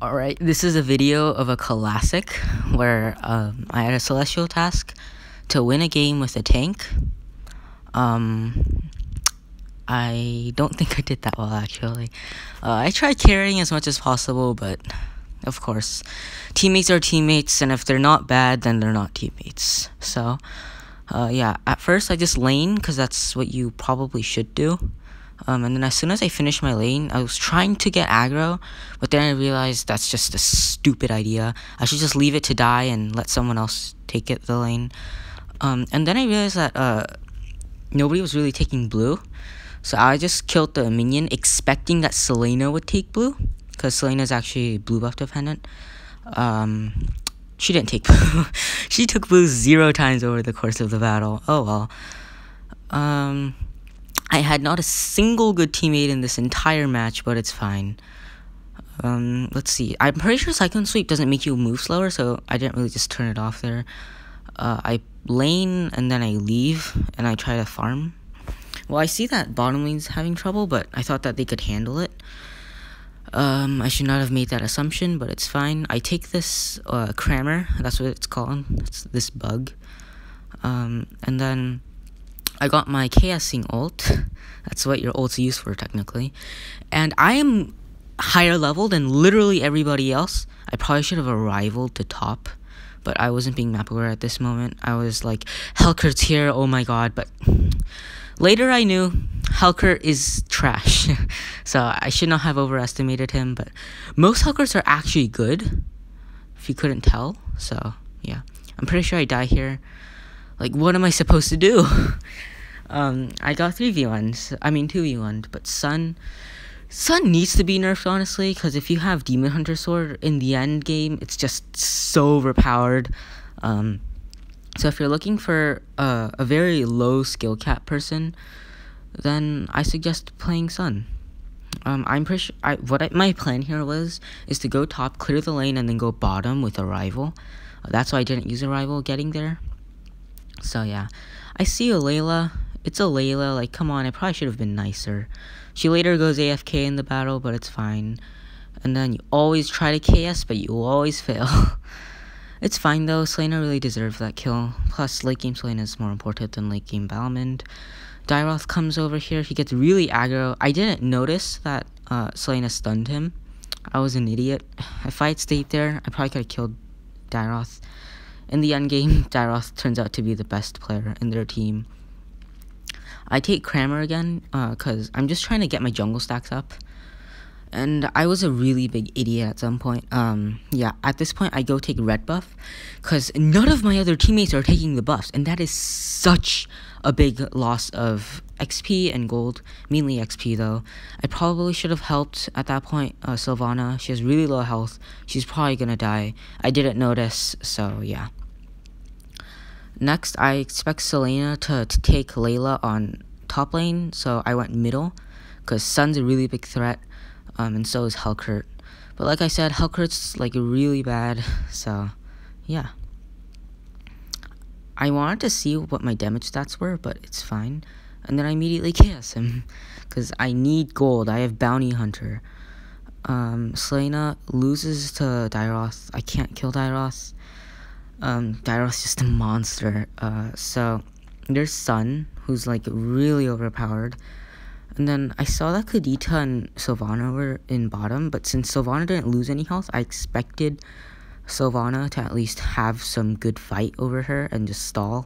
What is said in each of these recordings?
Alright, this is a video of a classic where I had a celestial task to win a game with a tank. I don't think I did that well, actually. I tried carrying as much as possible, but of course, teammates are teammates, and if they're not bad, then they're not teammates. So, yeah, at first I just lane, because that's what you probably should do. And then as soon as I finished my lane, I was trying to get aggro, but then I realized that's just a stupid idea. I should just leave it to die and let someone else take the lane. And then I realized that nobody was really taking blue, so I just killed the minion expecting that Selena would take blue, because Selena is actually blue buff dependent. She didn't take blue. She took blue 0 times over the course of the battle. Oh well. I had not a single good teammate in this entire match, but it's fine. Let's see. I'm pretty sure Cyclone Sweep doesn't make you move slower, so I didn't really just turn it off there. I lane, and then I leave, and I try to farm. Well, I see that bottom lane's having trouble, but I thought that they could handle it. I should not have made that assumption, but it's fine. I take this Crammer, that's what it's called. It's this bug. And then I got my chaosing ult. That's what your ult's used for, technically. And I am higher level than literally everybody else. I probably should have arrived to top, but I wasn't being map aware at this moment. I was like, Helcurt's here, oh my god. But later I knew Helcurt is trash. So I should not have overestimated him, but most Helcurts are actually good, if you couldn't tell. So yeah, I'm pretty sure I die here. Like, what am I supposed to do? I got 3v1s. I mean 2v1'd, but Sun needs to be nerfed, honestly, because if you have Demon Hunter Sword in the end game, it's just so overpowered. So if you're looking for a very low skill cap person, then I suggest playing Sun. I'm pretty sure my plan here is to go top, clear the lane, and then go bottom with a rival. That's why I didn't use a rival getting there. So yeah, I see a Layla. It's a Layla. Like, come on, I probably should have been nicer. She later goes AFK in the battle, but it's fine. And then you always try to KS, but you always fail. It's fine though. Selena really deserved that kill. Plus, late game Selena is more important than late game Balmond. Dairoth comes over here. He gets really aggro. I didn't notice that Selena stunned him. I was an idiot. If I had stayed there, I probably could have killed Dairoth. In the end game, Dairoth turns out to be the best player in their team. I take Crammer again, because I'm just trying to get my jungle stacks up. And I was a really big idiot at some point. Yeah, at this point, I go take red buff, because none of my other teammates are taking the buffs. And that is such a big loss of XP and gold, mainly XP though. I probably should have helped at that point Sylvana. She has really low health. She's probably gonna die. I didn't notice, so yeah. Next, I expect Selena to take Layla on top lane, so I went middle, because Sun's a really big threat, and so is Helcurt. But like I said, Helcurt's like really bad, so yeah. I wanted to see what my damage stats were, but it's fine. And then I immediately chaos him, because I need gold. I have Bounty Hunter. Selena loses to Dairoth. I can't kill Dairoth. Dairoth's just a monster. So there's Sun, who's like really overpowered. And then I saw that Kadita and Sylvana were in bottom, but since Sylvana didn't lose any health, I expected Sylvana to at least have some good fight over her and just stall.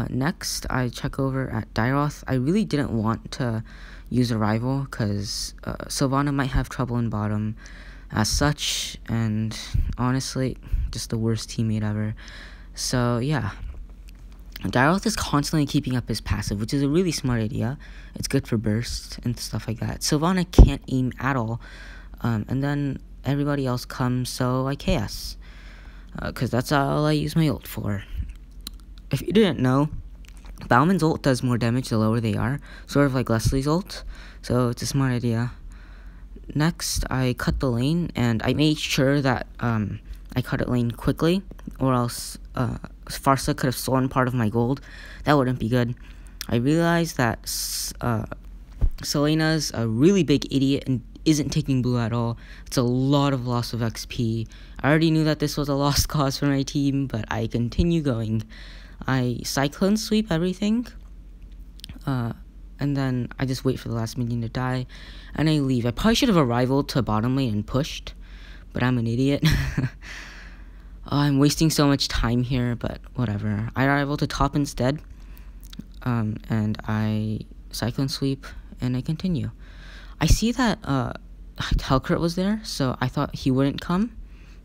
Next, I check over at Dairoth. I really didn't want to use a rival, because Sylvana might have trouble in bottom as such, and honestly, just the worst teammate ever. So yeah, Dairoth is constantly keeping up his passive, which is a really smart idea. It's good for burst and stuff like that. Sylvana can't aim at all, and then everybody else comes, so I chaos, because that's all I use my ult for. If you didn't know, Balmond's ult does more damage the lower they are, sort of like Leslie's ult, so it's a smart idea. Next, I cut the lane, and I made sure that I cut it lane quickly, or else Pharsa could have stolen part of my gold. That wouldn't be good. I realized that Selena's a really big idiot isn't taking blue at all. It's a lot of loss of XP. I already knew that this was a lost cause for my team, but I continue going. I cyclone sweep everything, and then I just wait for the last minion to die, and I leave. I probably should have arrived to bottom lane and pushed, but I'm an idiot. I'm wasting so much time here, but whatever. I arrived to top instead, and I cyclone sweep, and I continue. I see that Helcurt was there, so I thought he wouldn't come,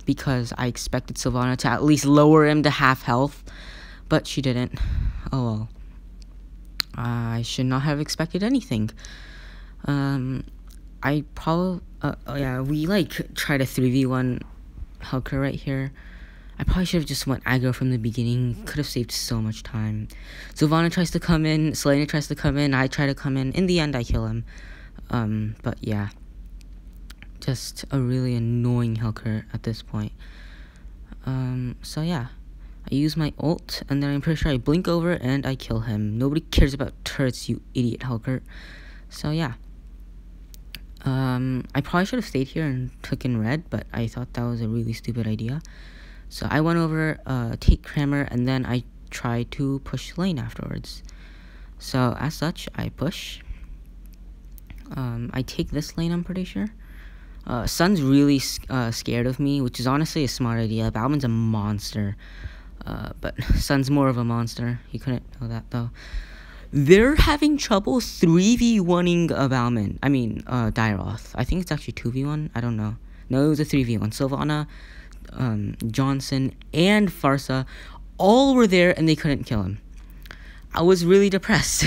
because I expected Sylvana to at least lower him to half health, but she didn't. Oh well. I should not have expected anything. I probably, yeah, we like tried a 3v1 Helcurt right here. I probably should have just went aggro from the beginning. Could have saved so much time. Sylvana tries to come in, Selena tries to come in, I try to come in. In the end, I kill him. But yeah. Just a really annoying Helcurt at this point. So yeah. I use my ult, and then I'm pretty sure I blink over and I kill him. Nobody cares about turrets, you idiot Helcurt. So yeah. I probably should have stayed here and took in red, but I thought that was a really stupid idea. So I went over, take Kramer, and then I tried to push lane afterwards. So as such, I push. I take this lane, I'm pretty sure. Sun's really scared of me, which is honestly a smart idea. Balman's a monster. But Sun's more of a monster. You couldn't know that, though. They're having trouble 3v1ing Balman. I mean, Dairoth. I think it's actually 2v1. I don't know. No, it was a 3v1. Sylvana, Johnson, and Pharsa all were there, and they couldn't kill him. I was really depressed.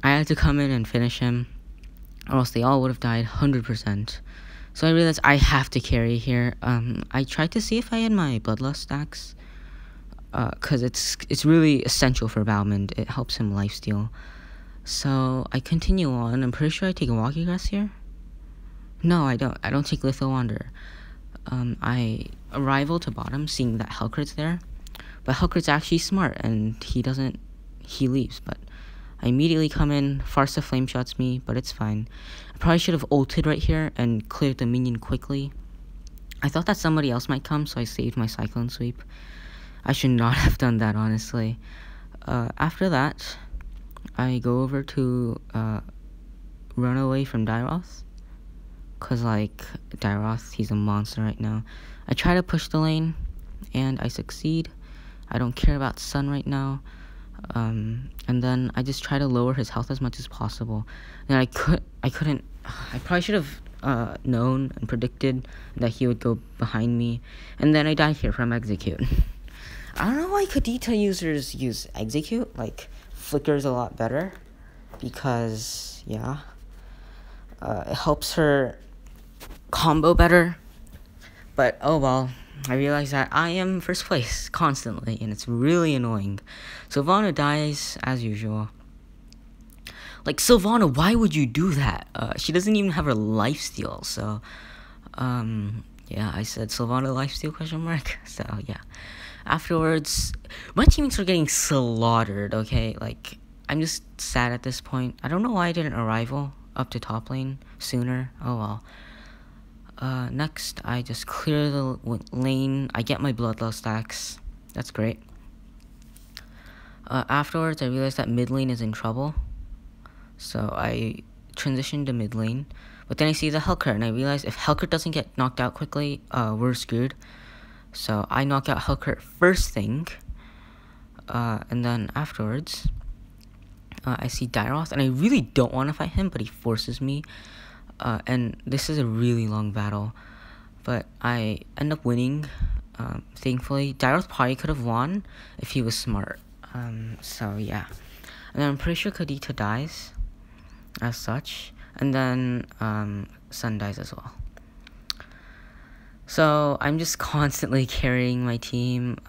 I had to come in and finish him, or else they all would have died 100%. So I realized I have to carry here. I tried to see if I had my Bloodlust stacks, because it's really essential for Balman. It helps him lifesteal. So I continue on. I'm pretty sure I take a Walkie Grass here. No, I don't. I don't take Lethal Wander. I arrival to bottom, seeing that Helcurt's there, but Helcurt's actually smart, and he leaves, but I immediately come in, Pharsa flame shots me, but it's fine. I probably should have ulted right here and cleared the minion quickly. I thought that somebody else might come, so I saved my cyclone sweep. I should not have done that, honestly. After that, I go over to run away from Dairoth. Cause like Dairoth, he's a monster right now. I try to push the lane, and I succeed. I don't care about Sun right now. And then I just try to lower his health as much as possible. And I couldn't. I probably should have known and predicted that he would go behind me, and then I die here from execute. I don't know why Kadita users use execute. Like Flicker's a lot better, because yeah, it helps her combo better. But oh well. I realize that I am first place constantly, and it's really annoying. Sylvana dies as usual. Like, Sylvana, why would you do that? She doesn't even have her lifesteal, so yeah, I said Sylvana lifesteal question mark. So yeah. Afterwards, my teammates were getting slaughtered, okay? Like, I'm just sad at this point. I don't know why I didn't arrival up to top lane sooner. Oh well. Next, I just clear the lane. I get my Bloodlust stacks. That's great. Afterwards, I realized that mid lane is in trouble. So I transition to mid lane. But then I see the Helcurt, and I realize if Helcurt doesn't get knocked out quickly, we're screwed. So I knock out Helcurt first thing. And then afterwards, I see Dairoth, and I really don't want to fight him, but he forces me. And this is a really long battle, but I end up winning, thankfully. Dairoth probably could have won if he was smart, so yeah. And then I'm pretty sure Kadita dies, as such, and then, Sun dies as well. So, I'm just constantly carrying my team.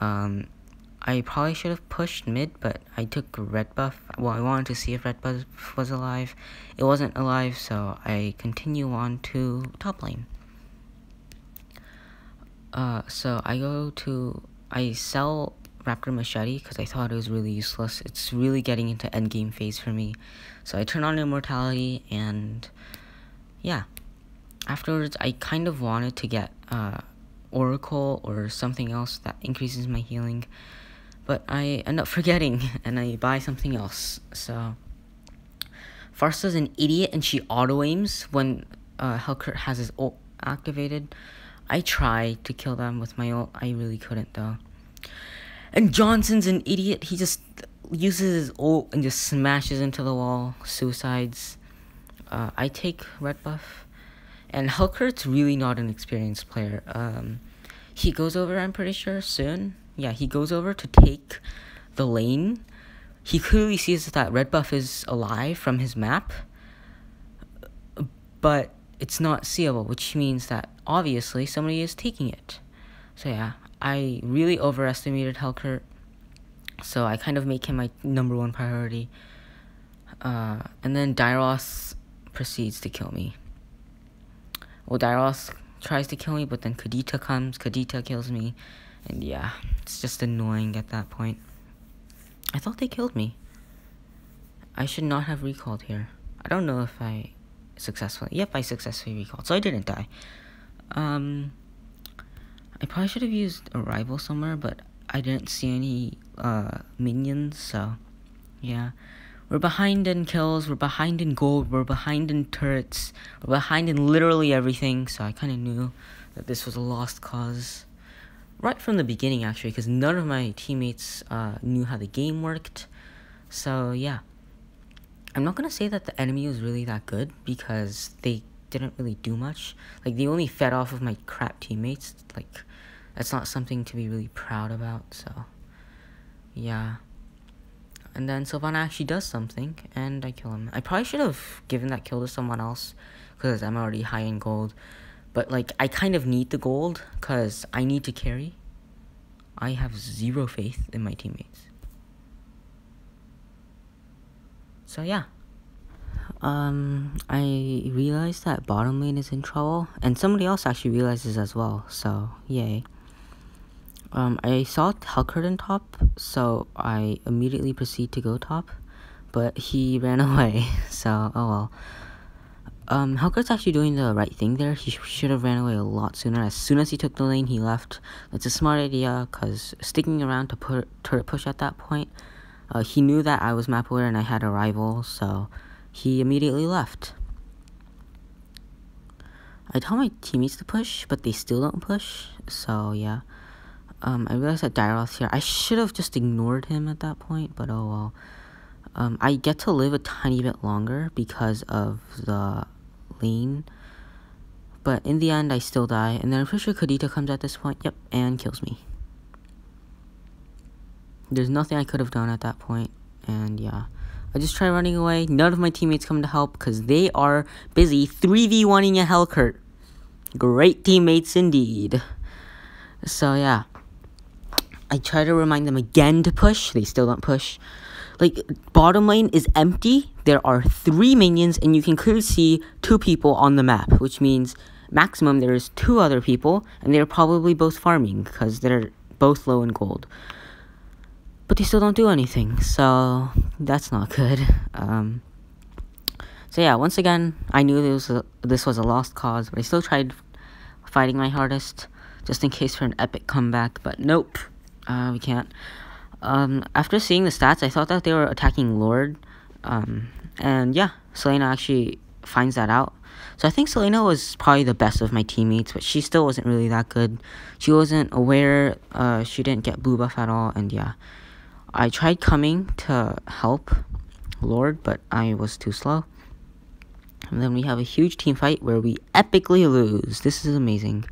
I probably should have pushed mid, but I took red buff. Well, I wanted to see if red buff was alive. It wasn't alive, so I continue on to top lane. So I sell Raptor Machete because I thought it was really useless. It's really getting into endgame phase for me. So I turn on Immortality, and yeah. afterwards, I kind of wanted to get Oracle or something else that increases my healing, but I end up forgetting and I buy something else. So Pharsa's an idiot and she auto-aims when Helcurt has his ult activated. I tried to kill them with my ult. I really couldn't though. And Johnson's an idiot. He just uses his ult and just smashes into the wall. Suicides. I take red buff. And Helcurt's really not an experienced player. He goes over, I'm pretty sure, soon. Yeah, he goes over to take the lane. He clearly sees that red buff is alive from his map. But it's not seeable, which means that obviously somebody is taking it. So yeah, I really overestimated Helcurt. So I kind of make him my #1 priority. And then Dairos proceeds to kill me. Well, Dairos tries to kill me, but then Kadita comes, Kadita kills me, and yeah, it's just annoying at that point. I thought they killed me. I should not have recalled here. I don't know if I yep, I successfully recalled, so I didn't die. I probably should have used a rival somewhere, but I didn't see any minions, so yeah. We're behind in kills, we're behind in gold, we're behind in turrets, we're behind in literally everything, so I kind of knew that this was a lost cause. Right from the beginning, actually, because none of my teammates knew how the game worked. So, yeah. I'm not going to say that the enemy was really that good, because they didn't really do much. Like, they only fed off of my crap teammates. Like, that's not something to be really proud about, so, yeah. And then Sylvana actually does something, and I kill him. I probably should have given that kill to someone else, because I'm already high in gold. But, like, I kind of need the gold, because I need to carry. I have zero faith in my teammates. So, yeah. I realized that bottom lane is in trouble, and somebody else actually realizes as well, so, yay. I saw Helcurt in top, so I immediately proceed to go top, but he ran away, so, oh well. Helcurt's actually doing the right thing there. He should have ran away a lot sooner. As soon as he took the lane, he left. That's a smart idea, because sticking around to turret push at that point, he knew that I was map aware and I had a rival, so he immediately left. I tell my teammates to push, but they still don't push, so yeah. I realized that Dairos here. I should have just ignored him at that point, but oh well. I get to live a tiny bit longer because of the lane, but in the end, I still die, and then I'm pretty sure Kadita comes at this point, yep, and kills me. There's nothing I could have done at that point, and yeah. I just try running away. None of my teammates come to help, because they are busy 3v1ing a Helcurt. Great teammates indeed. So yeah. I try to remind them again to push. They still don't push. Like, bottom lane is empty. There are 3 minions, and you can clearly see 2 people on the map, which means maximum there is 2 other people, and they're probably both farming, because they're both low in gold. But they still don't do anything, so that's not good. So yeah, once again, I knew this was a lost cause, but I still tried fighting my hardest, just in case for an epic comeback, but nope. We can't. After seeing the stats, I thought that they were attacking Lord. And yeah, Selena actually finds that out. So I think Selena was probably the best of my teammates, but she still wasn't really that good. She wasn't aware, she didn't get blue buff at all, and yeah. I tried coming to help Lord, but I was too slow. And then we have a huge team fight where we epically lose. This is amazing.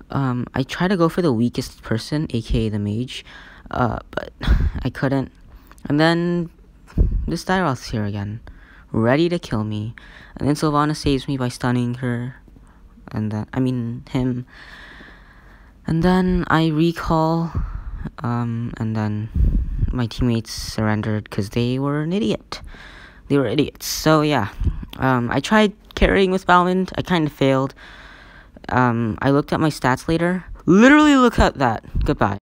I tried to go for the weakest person, aka the mage, but I couldn't. And then this Dairoth's here again, ready to kill me. And then Sylvana saves me by stunning her, and then, him. And then I recall, and then my teammates surrendered because they were an idiot. They were idiots. So yeah, I tried carrying with Valmond. I kind of failed. I looked at my stats later. Literally look at that. Goodbye.